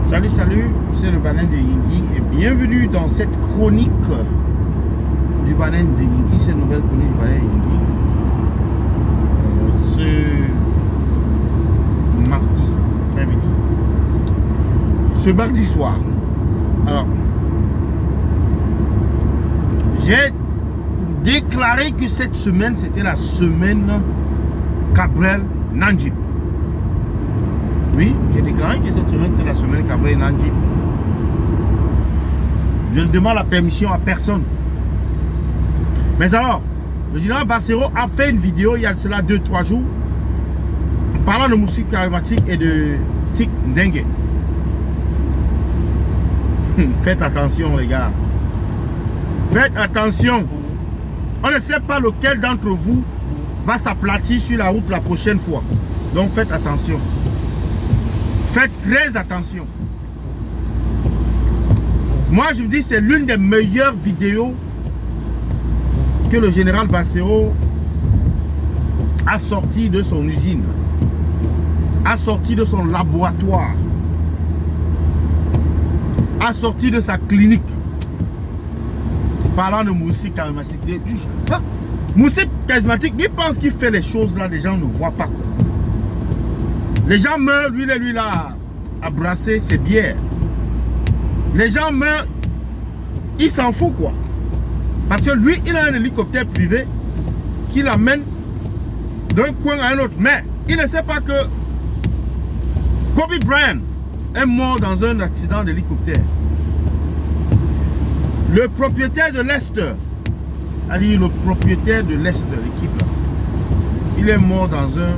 Salut, salut, c'est le Baleine de Yingui et bienvenue dans cette chronique du Baleine de Yingui, cette nouvelle chronique du Baleine de Yingui. Ce mardi après-midi, ce mardi soir. Alors, j'ai déclaré que cette semaine, c'était la semaine Cabrel Nandjib. Oui, j'ai déclaré que cette semaine, c'était la semaine Cabrel Nandjib. Je ne demande la permission à personne. Mais alors, le général Bassero a fait une vidéo il y a cela 2-3 jours en parlant de musique charismatique et de Tik Dengue. Faites attention les gars. Faites attention. On ne sait pas lequel d'entre vous va s'aplatir sur la route la prochaine fois. Donc faites attention. Faites très attention. Moi je me dis c'est l'une des meilleures vidéos que le général Bassero a sorti de son usine, a sorti de son laboratoire, a sorti de sa clinique, parlant de musique charismatique. Musique charismatique, lui pense qu'il fait les choses là, les gens ne voient pas quoi. Les gens meurent, lui là, à brasser ses bières. Les gens meurent, il s'en fout quoi. Parce que lui, il a un hélicoptère privé qui l'amène d'un coin à un autre. Mais il ne sait pas que Kobe Bryant est mort dans un accident d'hélicoptère. Le propriétaire de Leicester, le propriétaire de Leicester, l'équipe là, il est mort dans un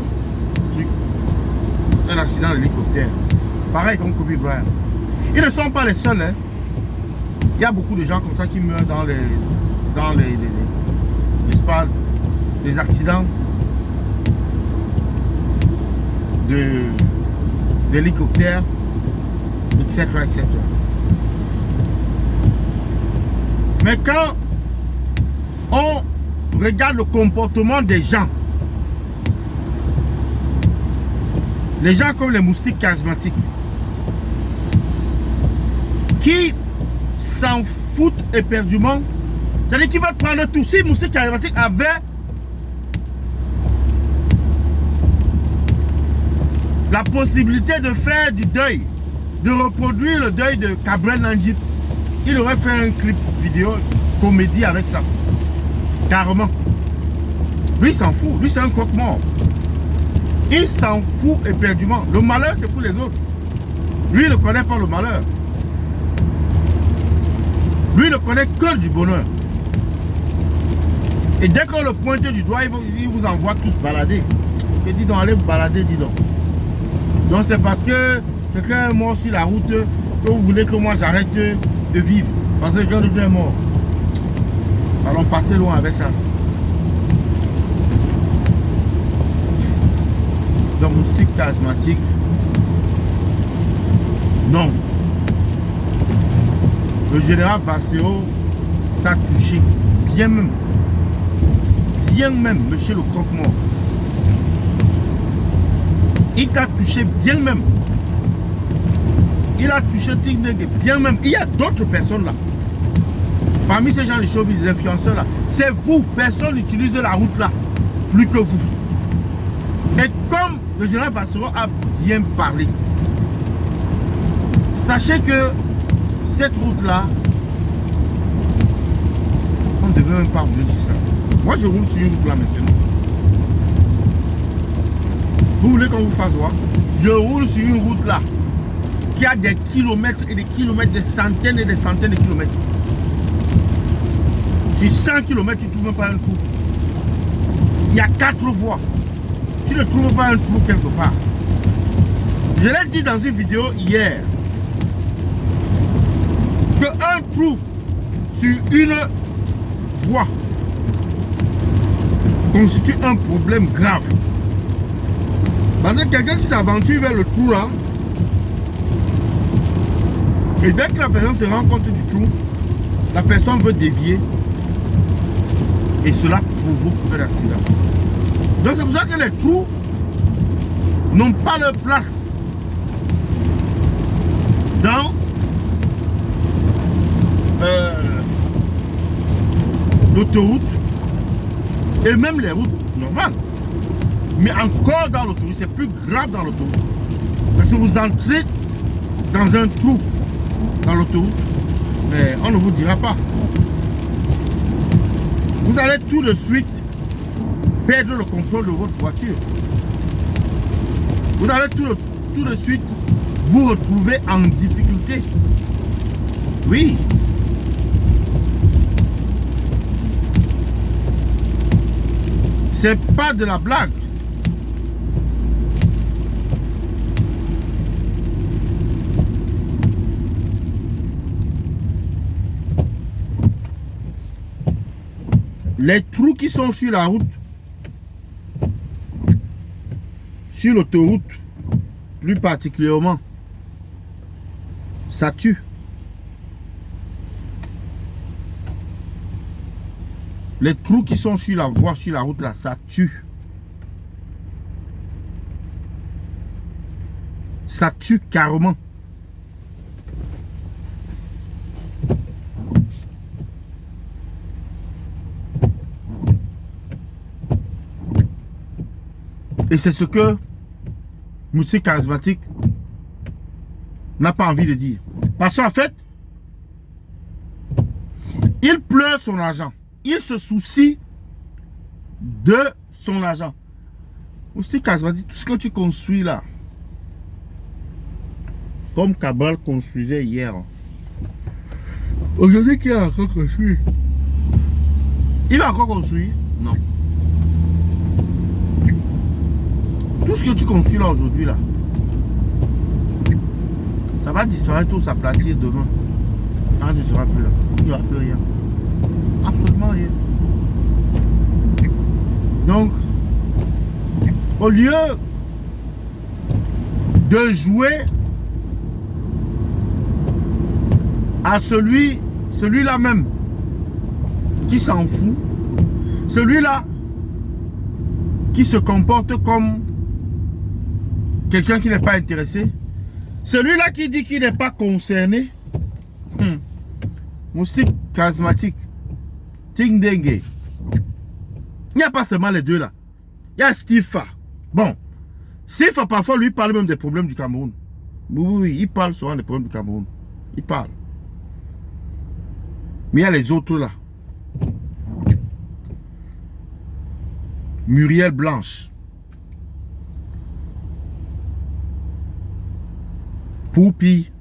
accident d'hélicoptère. Pareil comme Kobe Bryant. Ils ne sont pas les seuls. Hein. Il y a beaucoup de gens comme ça qui meurent dans les accidents d'hélicoptères, etc., etc. Mais quand on regarde le comportement des gens, les gens comme les moustiques charismatiques, qui s'en foutent éperdument, c'est-à-dire qu'ils veulent prendre tout. Si moustique charismatique avait la possibilité de faire du deuil, de reproduire le deuil de Cabrel Nandjib, il aurait fait un clip vidéo comédie avec ça. Carrément. Lui, il s'en fout. Lui, c'est un croque-mort. Il s'en fout éperdument. Le malheur, c'est pour les autres. Lui, il ne connaît pas le malheur. Lui, il ne connaît que du bonheur. Et dès qu'on le pointe du doigt, il vous envoie tous balader. Et dis donc, allez vous balader, dis donc. Donc c'est parce que quelqu'un est mort sur la route que vous voulez que moi j'arrête de vivre. Parce que quelqu'un est mort. Allons passer loin avec ça. Donc moustique charismatique. Non. Le général Bassero t'a touché. Bien même. Bien même, monsieur le croque-mort. Il t'a touché bien même. Il a touché Tik Dengue bien même. Il y a d'autres personnes là. Parmi ces gens de showbiz, les influenceurs là, c'est vous. Personne n'utilise la route là plus que vous. Et comme le général Bassero a bien parlé, sachez que cette route là, on ne devait même pas rouler sur ça. Moi je roule sur une route là maintenant. Vous voulez qu'on vous fasse voir? Je roule sur une route là qui a des kilomètres et des kilomètres, des centaines et des centaines de kilomètres. Sur 100 km, tu ne trouves même pas un trou. Il y a 4 voies. Tu ne trouves pas un trou quelque part. Je l'ai dit dans une vidéo hier que un trou sur une voie constitue un problème grave. Parce que quelqu'un qui s'aventure vers le trou là, et dès que la personne se rend compte du trou, la personne veut dévier et cela provoque un accident. Donc c'est pour ça que les trous n'ont pas leur place dans l'autoroute et même les routes normales. Mais encore dans l'autoroute, c'est plus grave dans l'autoroute. Parce que vous entrez dans un trou dans l'autoroute, mais on ne vous dira pas. Vous allez tout de suite perdre le contrôle de votre voiture. Vous allez tout de suite vous retrouver en difficulté. Oui. C'est pas de la blague. Les trous qui sont sur la route, sur l'autoroute, plus particulièrement, ça tue. Les trous qui sont sur la voie, sur la route, là, ça tue. Ça tue carrément. Et c'est ce que Monsieur Charismatique n'a pas envie de dire. Parce qu'en fait, il pleure son argent. Il se soucie de son argent. Monsieur Charismatique, tout ce que tu construis là, comme Cabral construisait hier, aujourd'hui, qui a encore construit? Il va encore construire? Non. Tout ce que tu construis là aujourd'hui là, ça va disparaître, tout s'aplatir demain. Quand tu ne seras plus là, il n'y aura plus rien. Absolument rien. Donc, au lieu de jouer à celui-là même qui s'en fout, celui-là qui se comporte comme quelqu'un qui n'est pas intéressé, celui-là qui dit qu'il n'est pas concerné, Moustique Charismatique, Ting Dengue. Il n'y a pas seulement les deux là. Il y a Stifa. Bon, Stifa parfois lui parle même des problèmes du Cameroun. Oui, il parle souvent des problèmes du Cameroun. Il parle. Mais il y a les autres là. Muriel Blanche. Poupi.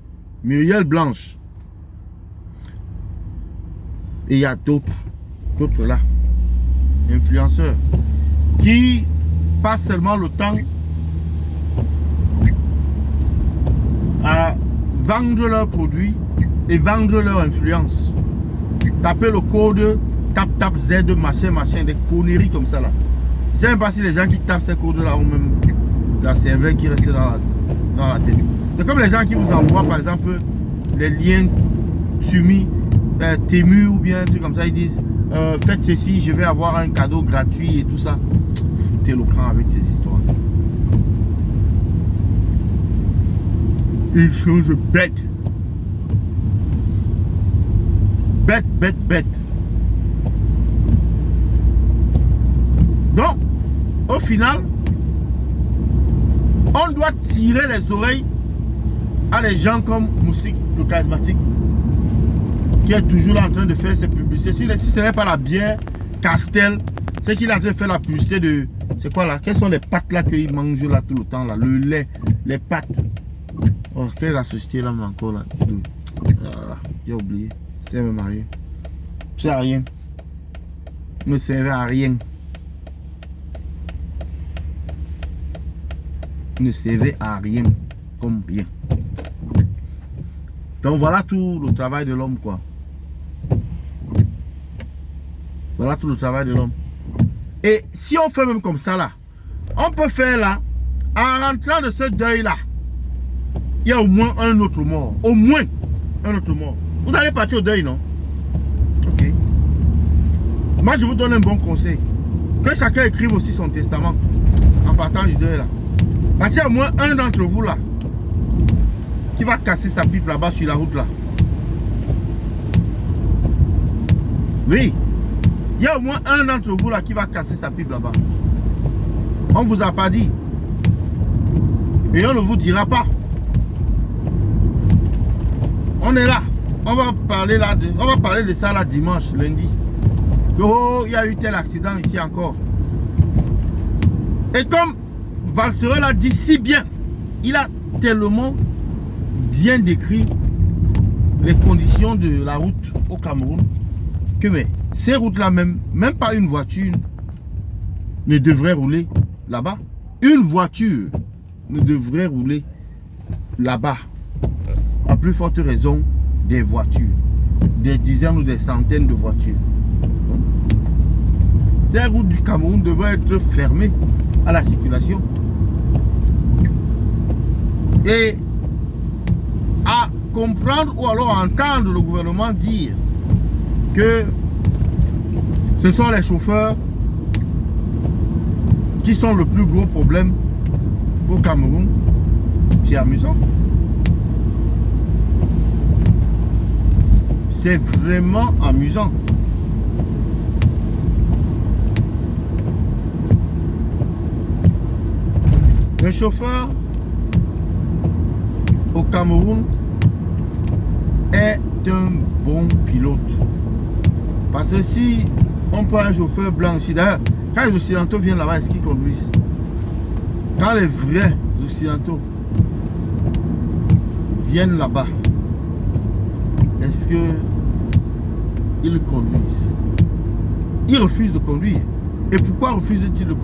Muriel Blanche. Et il y a d'autres là, influenceurs, qui passent seulement le temps à vendre leurs produits et vendre leur influence. Taper le code tap Z machin, des conneries comme ça là. Je ne sais même pas si les gens qui tapent ces codes là ont même la serveur qui reste dans la tête. C'est comme les gens qui vous envoient par exemple les liens Temu ou bien un truc comme ça, ils disent faites ceci, je vais avoir un cadeau gratuit et tout ça. Foutez le camp avec ces histoires. Une chose bête. Bête. Donc, au final, on doit tirer les oreilles à des gens comme Moustique, le charismatique, qui est toujours là en train de faire ses publicités. Si ce n'est pas la bière Castel, c'est qu'il est en train de faire la publicité de... C'est quoi là? Quelles sont les pâtes là qu'il mange là tout le temps là? Le lait, les pâtes. Oh, quelle est la société là encore là? J'ai oublié. C'est même à rien. C'est à rien. Ne servait à rien. Ne servait à rien. Comme rien. Donc voilà tout le travail de l'homme quoi. Voilà tout le travail de l'homme. Et si on fait même comme ça là, on peut faire là, en rentrant de ce deuil là, il y a au moins un autre mort. Au moins un autre mort. Vous allez partir au deuil, non? Ok. Moi je vous donne un bon conseil. Que chacun écrive aussi son testament en partant du deuil là. Parce qu'il y a au moins un d'entre vous là qui va casser sa pipe là-bas sur la route là. Oui. Il y a au moins un d'entre vous là qui va casser sa pipe là-bas. On ne vous a pas dit. Et on ne vous dira pas. On est là. On va parler là. On va parler de ça là dimanche, lundi. Oh, il y a eu tel accident ici encore. Et comme Valserel l'a dit si bien, il a tellement bien décrit les conditions de la route au Cameroun que mais, ces routes-là même pas une voiture ne devrait rouler là-bas. Une voiture ne devrait rouler là-bas. À plus forte raison, des voitures. Des dizaines ou des centaines de voitures. Ces routes du Cameroun devraient être fermées à la circulation. Et à comprendre ou alors entendre le gouvernement dire que ce sont les chauffeurs qui sont le plus gros problème au Cameroun, c'est amusant. C'est vraiment amusant. Le chauffeur au Cameroun est un bon pilote. Parce que si on prend un chauffeur blanc ici, d'ailleurs, quand les Occidentaux viennent là-bas, est-ce qu'ils conduisent? Quand les vrais Occidentaux viennent là-bas, est-ce qu'ils conduisent? Ils refusent de conduire. Et pourquoi refusent-ils de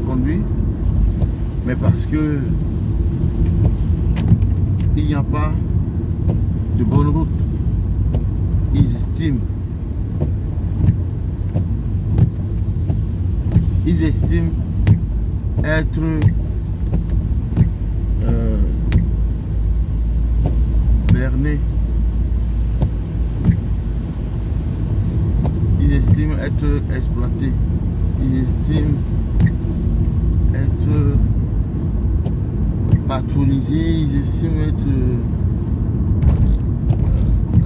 conduire? Mais parce que il n'y a pas de bonne route. Ils estiment être bernés. Ils estiment être exploités. Ils estiment être patronisés. Ils estiment être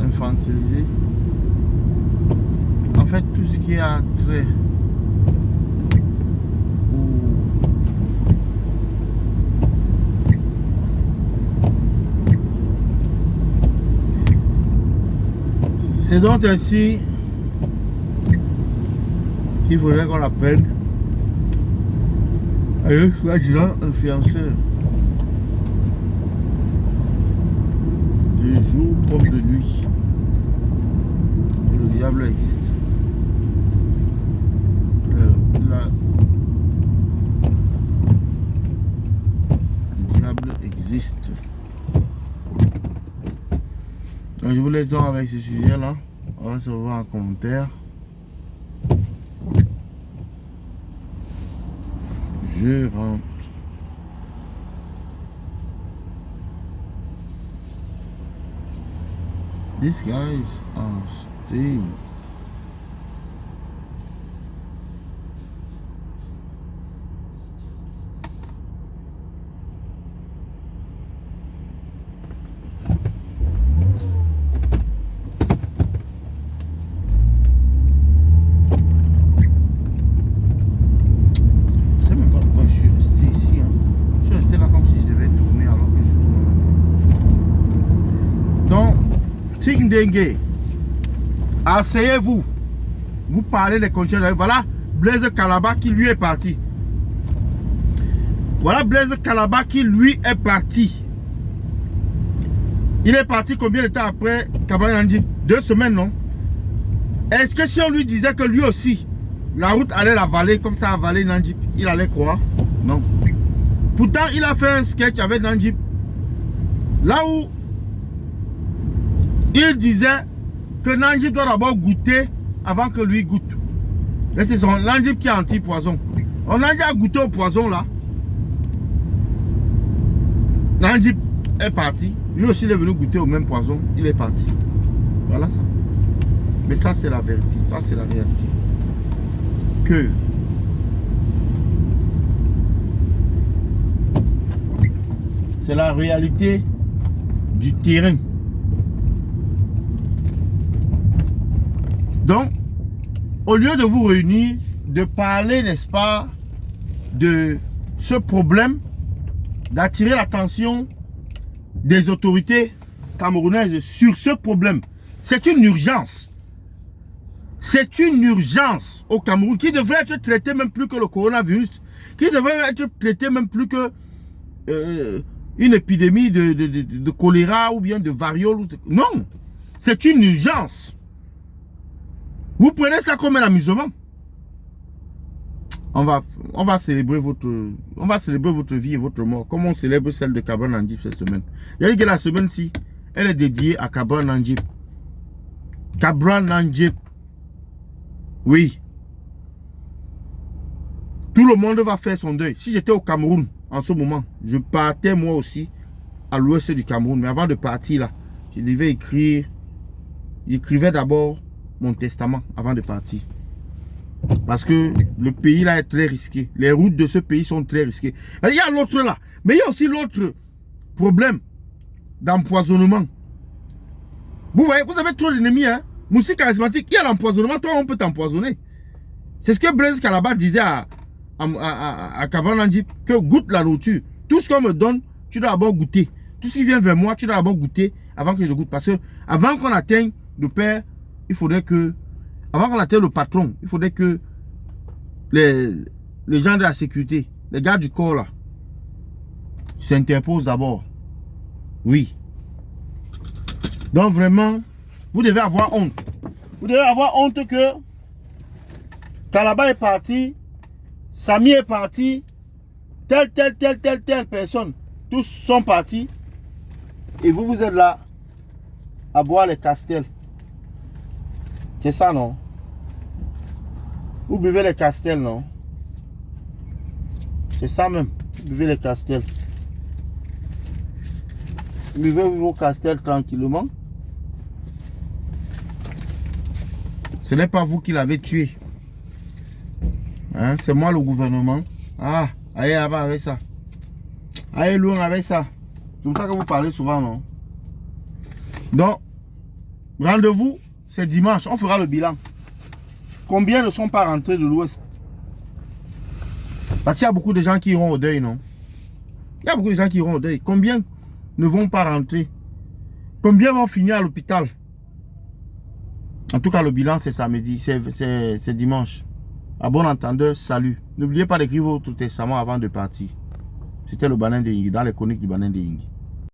infantilisés. En fait, tout ce qui a trait c'est donc ainsi qu'il faudrait qu'on apprenne à un soi-disant influenceur. De jour comme de nuit. Et le diable existe. Le diable existe. Donc je vous laisse donc avec ce sujet là. On va se revoir en commentaire. Je rentre. These guys are staying. Dengue, asseyez-vous. Vous parlez des conditions. Voilà Blaise Kalaba qui lui est parti. Voilà Blaise Kalaba qui lui est parti. Il est parti combien de temps après Kabane Nandjip? 2 semaines, non? Est-ce que si on lui disait que lui aussi, la route allait l'avaler comme ça, avaler Nandjip, il allait croire? Non. Pourtant, il a fait un sketch avec Nandjip. Là où il disait que Nandjip doit d'abord goûter avant que lui goûte. Et c'est son Nandjip qui est anti-poison. On a déjà goûté au poison là. Nandjip est parti. Lui aussi il est venu goûter au même poison. Il est parti. Voilà ça. Mais ça c'est la vérité. Ça c'est la vérité. Que c'est la réalité du terrain. Donc, au lieu de vous réunir, de parler, n'est-ce pas, de ce problème, d'attirer l'attention des autorités camerounaises sur ce problème. C'est une urgence. C'est une urgence au Cameroun qui devrait être traité même plus que le coronavirus, qui devrait être traité même plus que une épidémie de choléra ou bien de variole. Non, c'est une urgence. Vous prenez ça comme un amusement. On va célébrer votre vie et votre mort, comme on célèbre celle de Cabral Nandjip cette semaine. Il y a dit que la semaine-ci, elle est dédiée à Cabral Nandjip. Cabral Nandjip. Oui. Tout le monde va faire son deuil. Si j'étais au Cameroun en ce moment, je partais moi aussi à l'ouest du Cameroun. Mais avant de partir là, je devais écrire. J'écrivais d'abord mon testament avant de partir. Parce que le pays là est très risqué. Les routes de ce pays sont très risquées. Il y a l'autre là. Mais il y a aussi l'autre problème d'empoisonnement. Vous voyez, vous avez trop d'ennemis. Hein? Moussi charismatique, il y a l'empoisonnement. Toi, on peut t'empoisonner. C'est ce que Blaise Kalaba disait à Cabral Nandjip, que goûte la nourriture. Tout ce qu'on me donne, tu dois d'abord goûter. Tout ce qui vient vers moi, tu dois d'abord goûter avant que je goûte. Parce que avant qu'on atteigne le père, il faudrait que, avant qu'on atteigne le patron, il faudrait que les gens de la sécurité, les gars du corps là, s'interposent d'abord. Oui. Donc vraiment, vous devez avoir honte. Vous devez avoir honte que Kalaba est parti, Samy est parti, telle personne, tous sont partis. Et vous êtes là à boire les castels. C'est ça, non? Vous buvez les castels, non? C'est ça même. Vous buvez les castels. Vous buvez vos castels tranquillement. Ce n'est pas vous qui l'avez tué. Hein? C'est moi le gouvernement. Ah, allez là-bas avec ça. Allez loin avec ça. C'est comme ça que vous parlez souvent, non? Donc, rendez-vous, c'est dimanche. On fera le bilan. Combien ne sont pas rentrés de l'Ouest? Parce qu'il y a beaucoup de gens qui iront au deuil, non? Il y a beaucoup de gens qui iront au deuil. Combien ne vont pas rentrer? Combien vont finir à l'hôpital? En tout cas, le bilan, c'est samedi, c'est dimanche. À bon entendeur, salut. N'oubliez pas d'écrire votre testament avant de partir. C'était le Banin de Yingi, dans les chroniques du Banin de Yingi.